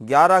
11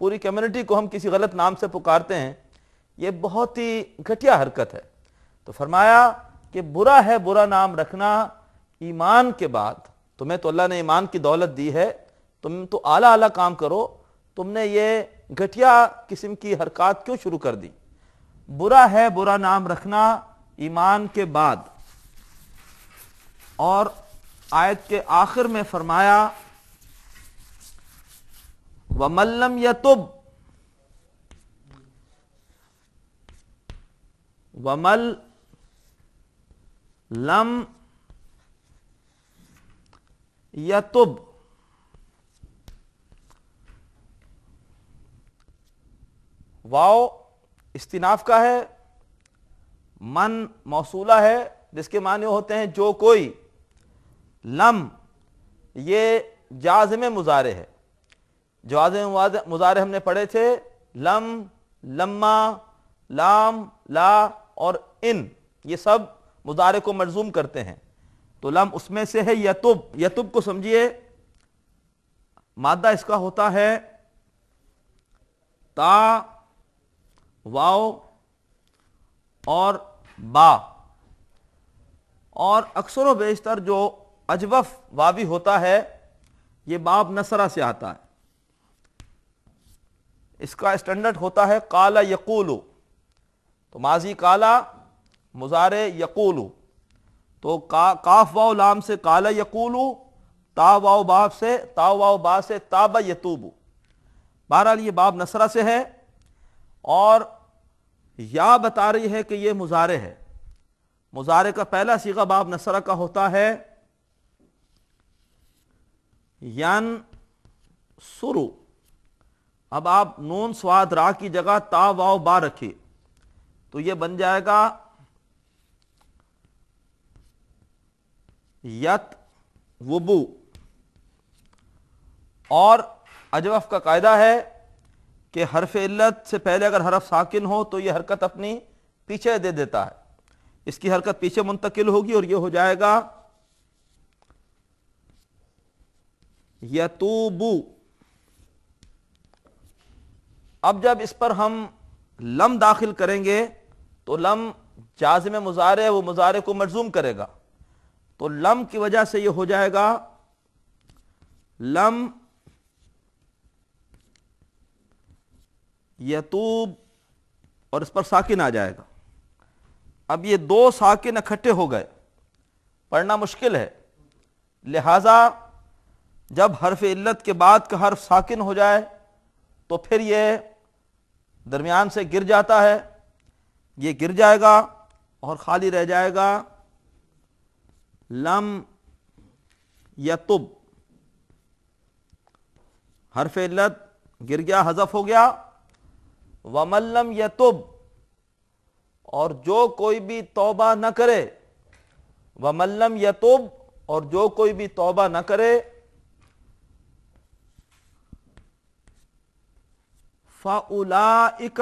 پوری کمیونٹی کو ہم کسی غلط نام سے پکارتے ہیں، یہ بہت ہی گھٹیا حرکت ہے۔ تو فرمایا کہ برا ہے برا نام رکھنا ایمان کے بعد، تمہیں تو اللہ نے ایمان کی دولت دی ہے، تم تو اعلیٰ اعلیٰ کام کرو، تم نے یہ گھٹیا قسم کی حرکات کیوں شروع کر دی؟ برا ہے برا نام رکھنا ایمان کے بعد۔ اور آیت کے آخر میں فرمایا وَمَن لَّمْ يَتُبْ وَمَن لَّمْ يَتُبْ، واو استناف کا ہے، من موصولہ ہے جس کے معنی ہوتے ہیں جو کوئی، لم یہ جازم مضارع ہے، جازم مضارع ہم نے پڑھے تھے، لم، لما، لام، لا اور ان، یہ سب مضارع کو مجزوم کرتے ہیں، تو لم اس میں سے ہے۔ یتب، یتب کو سمجھیے مادہ اس کا ہوتا ہے تا، واو اور با، اور اکثر و بیشتر جو اجوف واوی ہوتا ہے یہ باب نصرہ سے آتا ہے، اس کا اسٹینڈرڈ ہوتا ہے قال یقول، تو ماضی قالا، مضارع یقول، تو کاف واو لام سے قال یقول، تا واو با سے، تا واو با سے تاب یتوب، بہرحال یہ باب نصرہ سے ہے، اور یا بتا رہی ہے کہ یہ مضارع ہے، مضارع کا پہلا صیغہ باب نصرہ کا ہوتا ہے ینصرو، اب آپ نون سواد را کی جگہ تا واو با رکھیے تو یہ بن جائے گا یت وبو، اور اجوف کا قاعدہ ہے کہ حرف علت سے پہلے اگر حرف ساکن ہو تو یہ حرکت اپنی پیچھے دے دیتا ہے، اس کی حرکت پیچھے منتقل ہوگی اور یہ ہو جائے گا یتوبو۔ اب جب اس پر ہم لم داخل کریں گے تو لم جازم مضارع ہے، وہ مضارع کو مجزوم کرے گا، تو لم کی وجہ سے یہ ہو جائے گا لم یتوب، اور اس پر ساکن آ جائے گا۔ اب یہ دو ساکن اکٹھے ہو گئے، پڑھنا مشکل ہے، لہذا جب حرف علت کے بعد کا حرف ساکن ہو جائے تو پھر یہ درمیان سے گر جاتا ہے، یہ گر جائے گا اور خالی رہ جائے گا لم یتب، حرف علت گر گیا، حذف ہو گیا، وَمَن لَّمْ يَتُبْ، اور جو کوئی بھی توبہ نہ کرے، وَمَن لَّمْ يَتُبْ، اور جو کوئی بھی توبہ نہ کرے، فَأُولَٰئِکَ،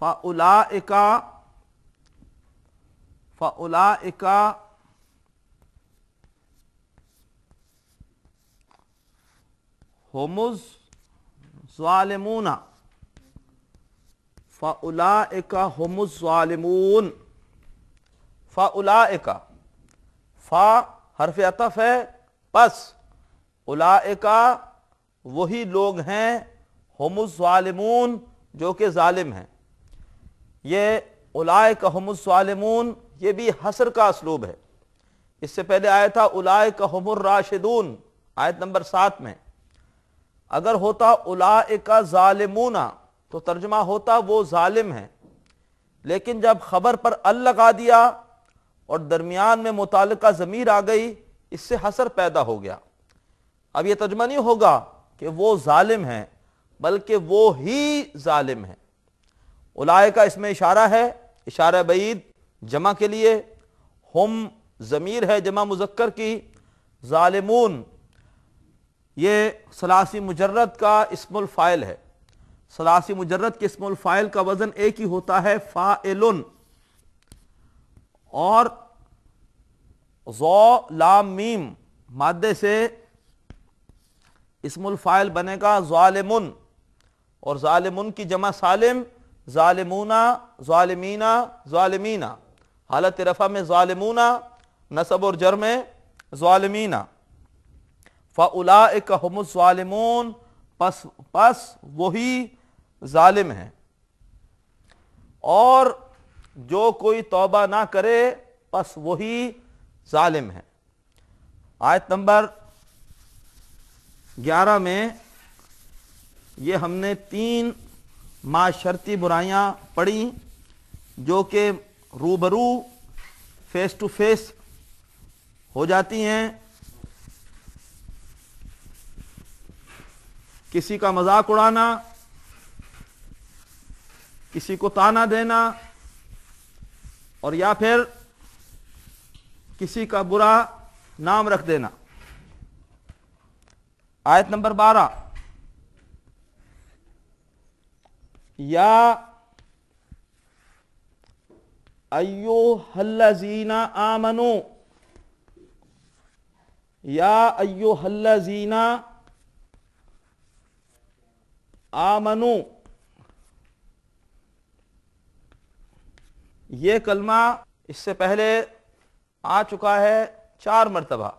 فَأُولَٰئِکَ، فَأُولَٰئِکَ ہم الظالمون، فَأُولَٰئِکَ ہم الظالمون، فَأُولَٰئِکَ، فا حرف عطف ہے، پس اولئک وہی لوگ ہیں، ہم الظالمون جو کہ ظالم ہیں۔ یہ اولئک ہم الظالمون یہ بھی حصر کا اسلوب ہے، اس سے پہلے آیا تھا اولئک ہم الراشدون آیت نمبر 7 میں، اگر ہوتا اولئک ظالمون تو ترجمہ ہوتا وہ ظالم ہیں، لیکن جب خبر پر ال لگا دیا اور درمیان میں متعلقہ ضمیر آ گئی، اس سے حصر پیدا ہو گیا۔ اب یہ ترجمہ نہیں ہوگا کہ وہ ظالم ہیں، بلکہ وہ ہی ظالم ہیں۔ اولئک اس میں اشارہ ہے، اشارہ بعید جمع کے لیے، ہم ضمیر ہے جمع مذکر کی، ظالمون یہ ثلاثی مجرد کا اسم الفاعل ہے، ثلاثی مجرد کے اسم الفاعل کا وزن ایک ہی ہوتا ہے فاعلن، اور ذو لام میم مادے سے اسم الفاعل بنے گا ظالمن، اور ظالمن کی جمع سالم ظالمونا ظالمینا ظالمینا، حالت رفع میں ظالمونا، نصب اور جر میں ظالمینا۔ فَأُولَٰئِكَ هُمُ الظَّالِمُونَ، پس وہی ظالم ہیں، اور جو کوئی توبہ نہ کرے پس وہی ظالم ہے۔ آیت نمبر 11 میں یہ ہم نے 3 معاشرتی برائیاں پڑھی جو کہ روبرو فیس ٹو فیس ہو جاتی ہیں۔ کسی کا مذاق اڑانا، کسی کو طعنہ دینا، اور یا پھر کسی کا برا نام رکھ دینا۔ آیت نمبر 12، یا ایھا الذین آمنوا، یا ایھا الذین آمنوا، یہ کلمہ اس سے پہلے آ چکا ہے 4 مرتبہ،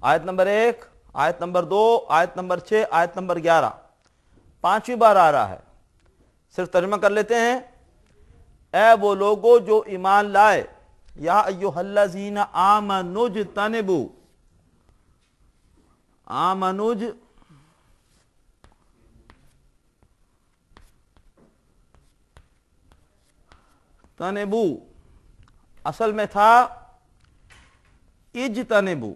آیت نمبر 1، آیت نمبر 2، آیت نمبر 6، آیت نمبر 11، 5ویں بار آ رہا ہے۔ صرف ترجمہ کر لیتے ہیں۔ اے وہ لوگوں جو ایمان لائے، یا ایھا الذین آمنوا اجتنبوا، آمنوا اجتنبوا، اصل میں تھا اجتنبوا،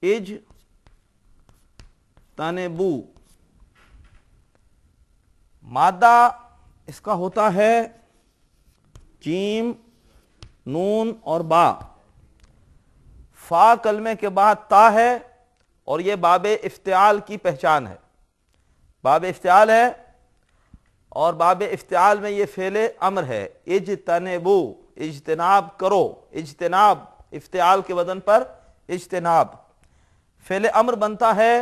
اجتنبوا، مادہ اس کا ہوتا ہے جیم، نون اور با۔ فا کلمے کے بعد تا ہے، اور یہ باب افتعال کی پہچان ہے۔ باب افتعال ہے، اور باب افتعال میں یہ فعل امر ہے، اجتنبو، اجتناب کرو، اجتناب افتعال کے وزن پر اجتناب۔ فعل امر بنتا ہے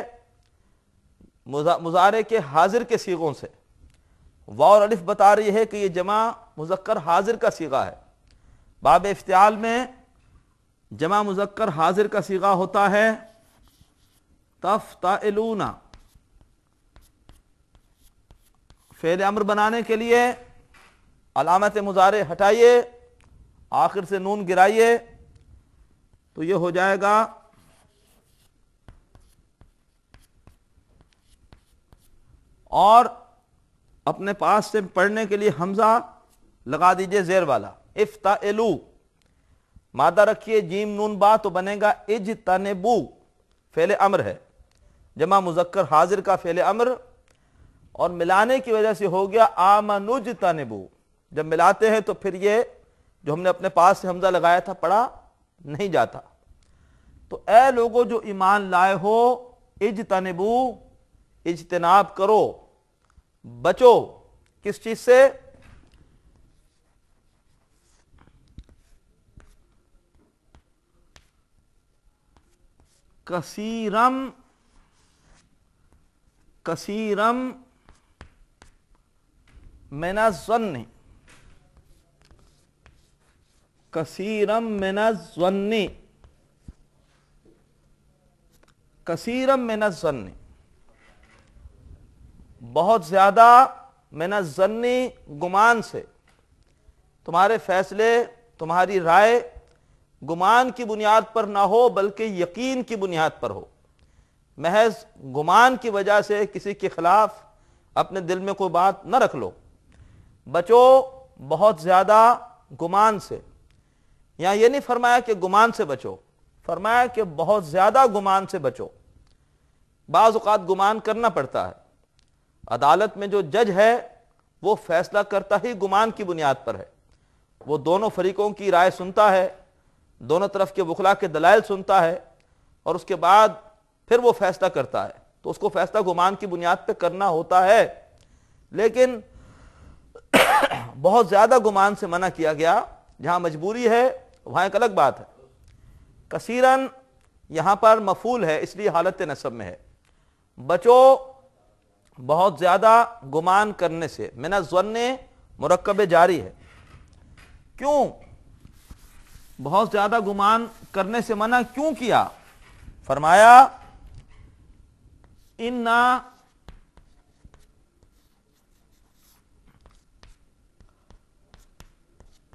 مضارع کے حاضر کے صیغوں سے۔ واو اور الف بتا رہی ہے کہ یہ جمع مذکر حاضر کا صیغہ ہے۔ باب افتعال میں جمع مذکر حاضر کا صیغہ ہوتا ہے تفتعلون۔ فعل امر بنانے کے لیے علامت مضارع ہٹائیے، آخر سے نون گرائیے، تو یہ ہو جائے گا اور اپنے پاس سے پڑھنے کے لیے حمزہ لگا دیجئے زیر والا، افتعلو، مادہ رکھیے جیم نون با تو بنے گا اجتنبو، فعل امر ہے، جمع مذکر حاضر کا فعل امر، اور ملانے کی وجہ سے ہو گیا آمنوا اجتنبوا۔ جب ملاتے ہیں تو پھر یہ جو ہم نے اپنے پاس سے حمزہ لگایا تھا پڑھا نہیں جاتا۔ تو اے لوگوں جو ایمان لائے ہو، اجتنبو، اجتناب کرو، بچو، کس چیز سے؟ کثیرم من الظن، کثیرم من الظن، کثیرم من الظن، بہت زیادہ، من الظن گمان سے، تمہارے فیصلے، تمہاری رائے گمان کی بنیاد پر نہ ہو بلکہ یقین کی بنیاد پر ہو۔ محض گمان کی وجہ سے کسی کے خلاف اپنے دل میں کوئی بات نہ رکھ لو۔ بچو بہت زیادہ گمان سے، یہاں یہ نہیں فرمایا کہ گمان سے بچو، فرمایا کہ بہت زیادہ گمان سے بچو۔ بعض اوقات گمان کرنا پڑتا ہے، عدالت میں جو جج ہے وہ فیصلہ کرتا ہی گمان کی بنیاد پر ہے، وہ دونوں فریقوں کی رائے سنتا ہے، دونوں طرف کے وکلاء کے دلائل سنتا ہے، اور اس کے بعد پھر وہ فیصلہ کرتا ہے، تو اس کو فیصلہ گمان کی بنیاد پہ کرنا ہوتا ہے۔ لیکن بہت زیادہ گمان سے منع کیا گیا، جہاں مجبوری ہے وہاں ایک الگ بات ہے۔ کثیرن یہاں پر مفعول ہے، اس لیے حالت نصب میں ہے. بچو بہت زیادہ گمان کرنے سے. من الظن مرکب جاری ہے. کیوں بہت زیادہ گمان کرنے سے منع کیوں کیا؟ فرمایا انا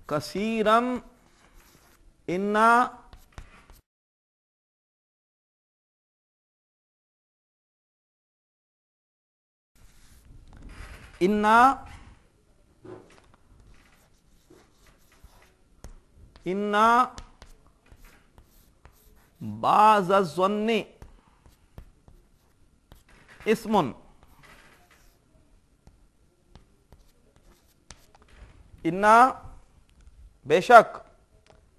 کثیرم انا بعض الظن اسم. انا بے شک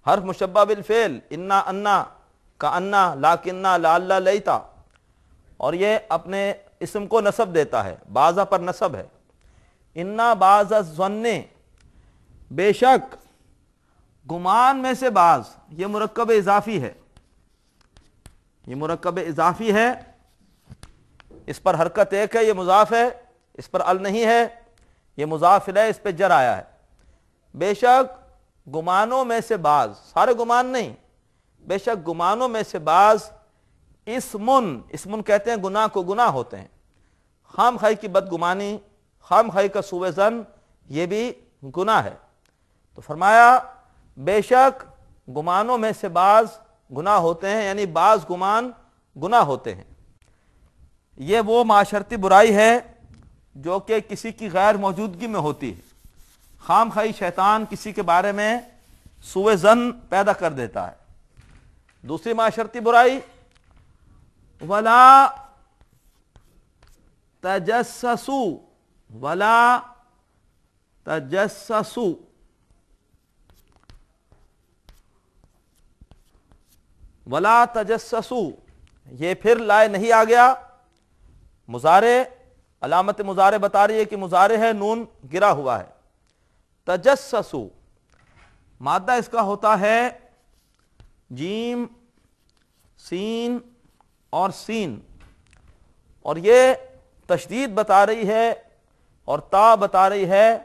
حرف مشبہ بالفعل، انا انا کا انا لاکننا لعل لیتا، اور یہ اپنے اسم کو نصب دیتا ہے، بعضا پر نصب ہے. انا بعض الظن بے شک گمان میں سے بعض، یہ مرکب اضافی ہے، یہ مرکب اضافی ہے، اس پر حرکت ایک ہے، یہ مضاف ہے، اس پر ال نہیں ہے، یہ مضاف ہے، اس پہ جر آیا ہے. بے شک گمانوں میں سے بعض، سارے گمان نہیں، بے شک گمانوں میں سے بعض اسمن کہتے ہیں گناہ کو، گناہ ہوتے ہیں. خام خواہی کی بدگمانی، خام خواہی کا سوء ظن، یہ بھی گناہ ہے. تو فرمایا بے شک گمانوں میں سے بعض گناہ ہوتے ہیں، یعنی بعض گمان گناہ ہوتے ہیں. یہ وہ معاشرتی برائی ہے جو کہ کسی کی غیر موجودگی میں ہوتی ہے. خام خواہی شیطان کسی کے بارے میں سوء ظن پیدا کر دیتا ہے. دوسری معاشرتی برائی ولا تجسسوا، ولا تجسسوا، ولا تجسسوا، یہ پھر لائے نہیں آ گیا. مضارع، علامت مضارع بتا رہی ہے کہ مضارع ہے، نون گرا ہوا ہے. تجسسوا مادہ اس کا ہوتا ہے جیم سین اور سین، اور یہ تشدید بتا رہی ہے اور تا بتا رہی ہے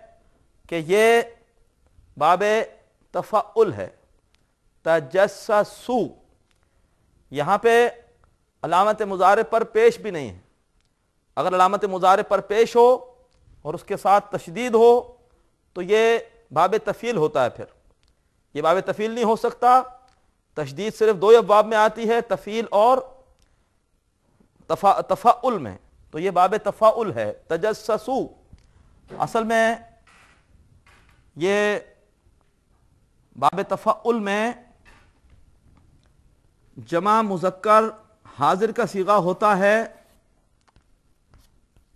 کہ یہ باب تفعل ہے. تجسسوا یہاں پہ علامت مضارع پر پیش بھی نہیں ہے. اگر علامت مضارع پر پیش ہو اور اس کے ساتھ تشدید ہو تو یہ باب تفعیل ہوتا ہے. پھر یہ باب تفعیل نہیں ہو سکتا. تشدید صرف دو ابواب میں آتی ہے، تفعیل اور تفعل میں، تو یہ باب تفعل ہے. تجسسوا اصل میں یہ باب تفعل میں جمع مذکر حاضر کا صیغہ ہوتا ہے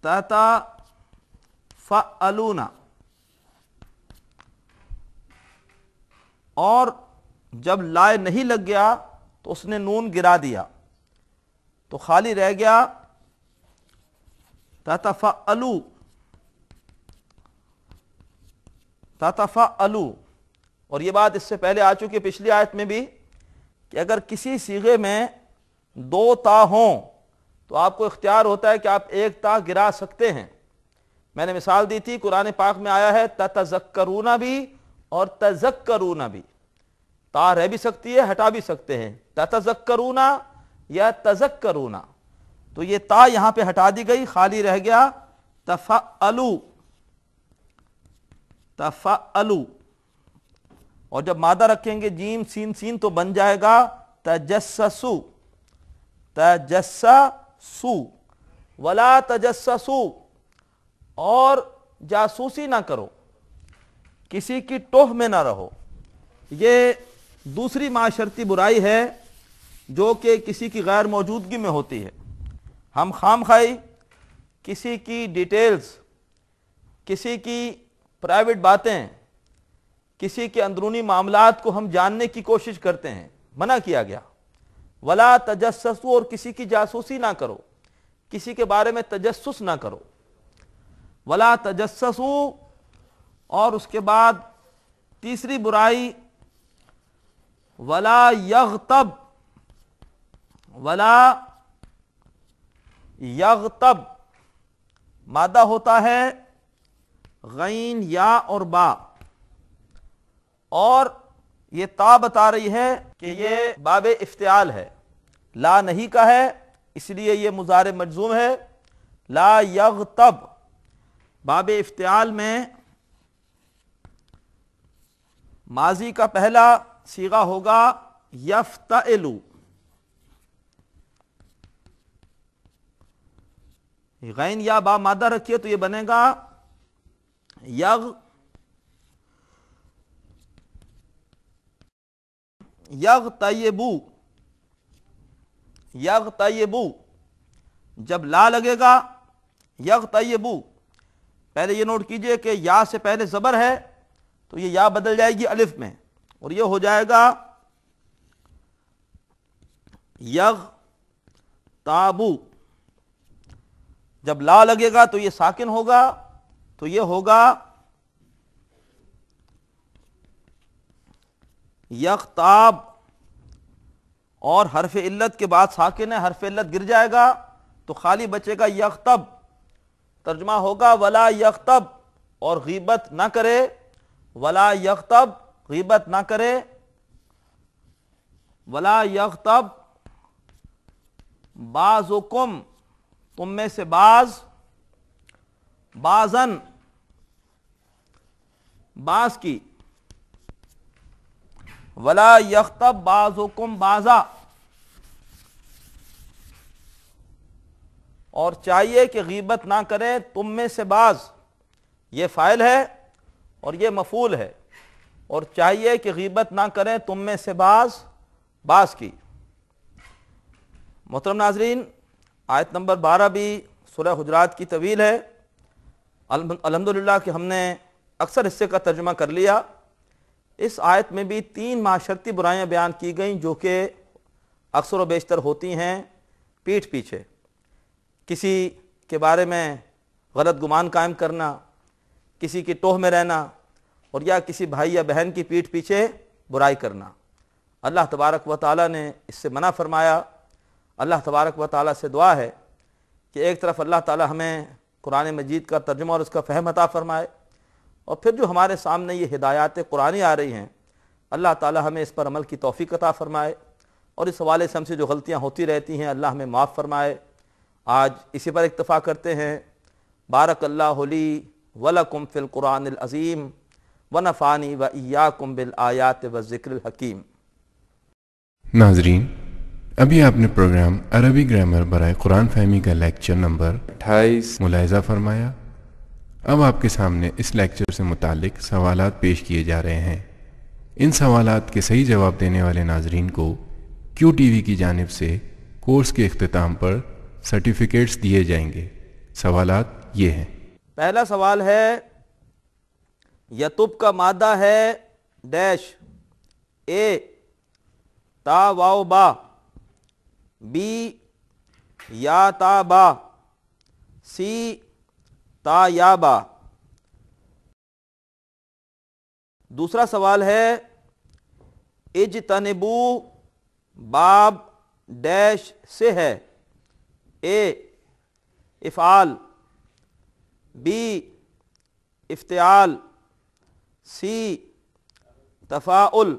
تتفعلون، اور جب لائے نہیں لگ گیا تو اس نے نون گرا دیا تو خالی رہ گیا تتفعلوا. تتفعلوا، اور یہ بات اس سے پہلے آ چکی پچھلی آیت میں بھی کہ اگر کسی صیغے میں دو تا ہوں تو آپ کو اختیار ہوتا ہے کہ آپ ایک تا گرا سکتے ہیں. میں نے مثال دی تھی، قرآن پاک میں آیا ہے تتذکرون بھی اور تذکرون بھی، تا رہ بھی سکتی ہے، ہٹا بھی سکتے ہیں. تتذکرون یا تذکرون، تو یہ تا یہاں پہ ہٹا دی گئی، خالی رہ گیا تفعلوا. تفعلوا، اور جب مادہ رکھیں گے جیم سین سین تو بن جائے گا تجسسوا. تجسسوا ولا تجسسوا، اور جاسوسی نہ کرو، کسی کی ٹوہ میں نہ رہو. یہ دوسری معاشرتی برائی ہے جو کہ کسی کی غیر موجودگی میں ہوتی ہے. ہم خام خواہی کسی کی ڈیٹیلز، کسی کی پرائیویٹ باتیں، کسی کے اندرونی معاملات کو ہم جاننے کی کوشش کرتے ہیں. منع کیا گیا ولا تجسسوا، اور کسی کی جاسوسی نہ کرو، کسی کے بارے میں تجسس نہ کرو. ولا تجسسوا، اور اس کے بعد تیسری برائی ولا یغتب ولا یغتب مادہ ہوتا ہے غین یا اور با، اور یہ تا بتا رہی ہے کہ یہ باب افتعال ہے، لا نہیں کا ہے، اس لیے یہ مضارع مجزوم ہے۔ لا یغتب باب افتعال میں ماضی کا پہلا صیغہ ہوگا یفتعل، غین یا با مادہ رکھیے تو یہ بنے گا یغتیبو، یغتیبو جب لا لگے گا یغتیبو، پہلے یہ نوٹ کیجئے کہ یا سے پہلے زبر ہے تو یہ یا بدل جائے گی الف میں اور یہ ہو جائے گا یغتابو، جب لا لگے گا تو یہ ساکن ہوگا تو یہ ہوگا یغتاب، اور حرف علت کے بعد ساکن ہے، حرف علت گر جائے گا تو خالی بچے گا یغتب، ترجمہ ہوگا ولا یغتب، اور غیبت نہ کرے، ولا یغتب غیبت نہ کرے، ولا یغتب بعضکم تم میں سے بعض، بعضن بعض کی، ولا یغتب بعضکم بعضا، اور چاہیے کہ غیبت نہ کرے تم میں سے بعض، یہ فاعل ہے اور یہ مفعول ہے، اور چاہیے کہ غیبت نہ کریں تم میں سے بعض کی۔ محترم ناظرین، آیت نمبر 12 بھی سورہ حجرات کی طویل ہے، الحمدللہ کہ ہم نے اکثر حصے کا ترجمہ کر لیا۔ اس آیت میں بھی 3 معاشرتی برائیاں بیان کی گئیں جو کہ اکثر و بیشتر ہوتی ہیں پیٹھ پیچھے، کسی کے بارے میں غلط گمان قائم کرنا، کسی کی ٹوہ میں رہنا، اور یا کسی بھائی یا بہن کی پیٹھ پیچھے برائی کرنا۔ اللہ تبارک و تعالیٰ نے اس سے منع فرمایا۔ اللہ تبارک و تعالیٰ سے دعا ہے کہ ایک طرف اللہ تعالیٰ ہمیں قرآن مجید کا ترجمہ اور اس کا فہم عطا فرمائے، اور پھر جو ہمارے سامنے یہ ہدایات قرآنی آ رہی ہیں اللہ تعالیٰ ہمیں اس پر عمل کی توفیق عطا فرمائے، اور اس حوالے سے ہم سے جو غلطیاں ہوتی رہتی ہیں اللہ ہمیں معاف فرمائے۔ آج اسی پر اکتفا کرتے ہیں۔ بارک اللہ لی ولکم فی القرآن العظیم ونفعنی وإیاکم بالآیات والذکر الحکیم۔ ناظرین، ابھی آپ نے پروگرام عربی گرامر برائے قرآن فہمی کا لیکچر نمبر 28 ملاحظہ فرمایا۔ اب آپ کے سامنے اس لیکچر سے متعلق سوالات پیش کیے جا رہے ہیں۔ ان سوالات کے صحیح جواب دینے والے ناظرین کو کیو ٹی وی کی جانب سے کورس کے اختتام پر سرٹیفکیٹس دیے جائیں گے۔ سوالات یہ ہیں۔ پہلا سوال ہے، یتب کا مادہ ہے ڈیش، اے تا واو با، بی یا تا با، سی تا یا با۔ دوسرا سوال ہے، اجتنبو باب ڈیش سے ہے، اے افعال، بی افتعال، سی تفاعل۔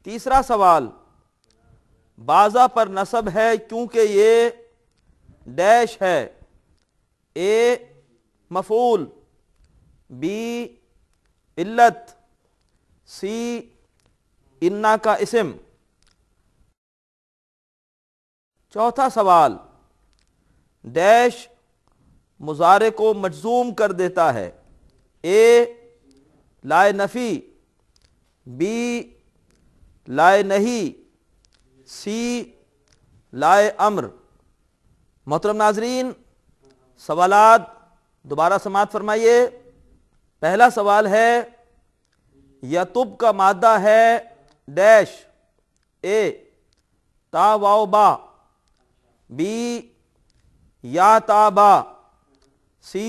تیسرا سوال، بازا پر نصب ہے کیونکہ یہ ڈیش ہے، اے مفعول، بی علت، سی انا کا اسم۔ چوتھا سوال، ڈیش مضارع کو مجزوم کر دیتا ہے، اے لائے نفی، بی لائے نہیں، سی لائے امر۔ محترم ناظرین، سوالات دوبارہ سماعت فرمائیے۔ پہلا سوال ہے، یتب کا مادہ ہے ڈیش، اے تا واو با، بی یا تا با، سی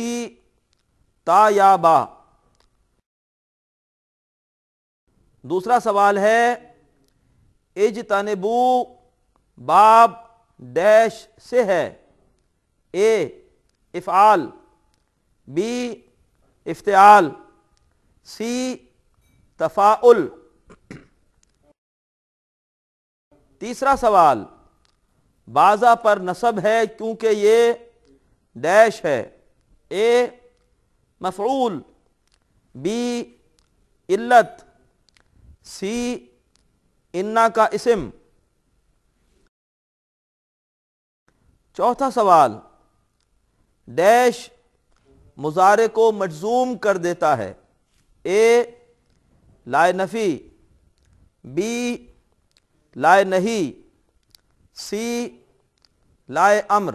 تا یا با۔ دوسرا سوال ہے، اجتنبو باب ڈیش سے ہے، اے افعال، بی افتعال، سی تفاعل۔ تیسرا سوال، بازا پر نصب ہے کیونکہ یہ ڈیش ہے، اے مفعول، بی علت، سی انا کا اسم۔ چوتھا سوال، ڈیش مضارع کو مجزوم کر دیتا ہے، اے لائے نفی، بی لائے نہیں، سی لائے امر۔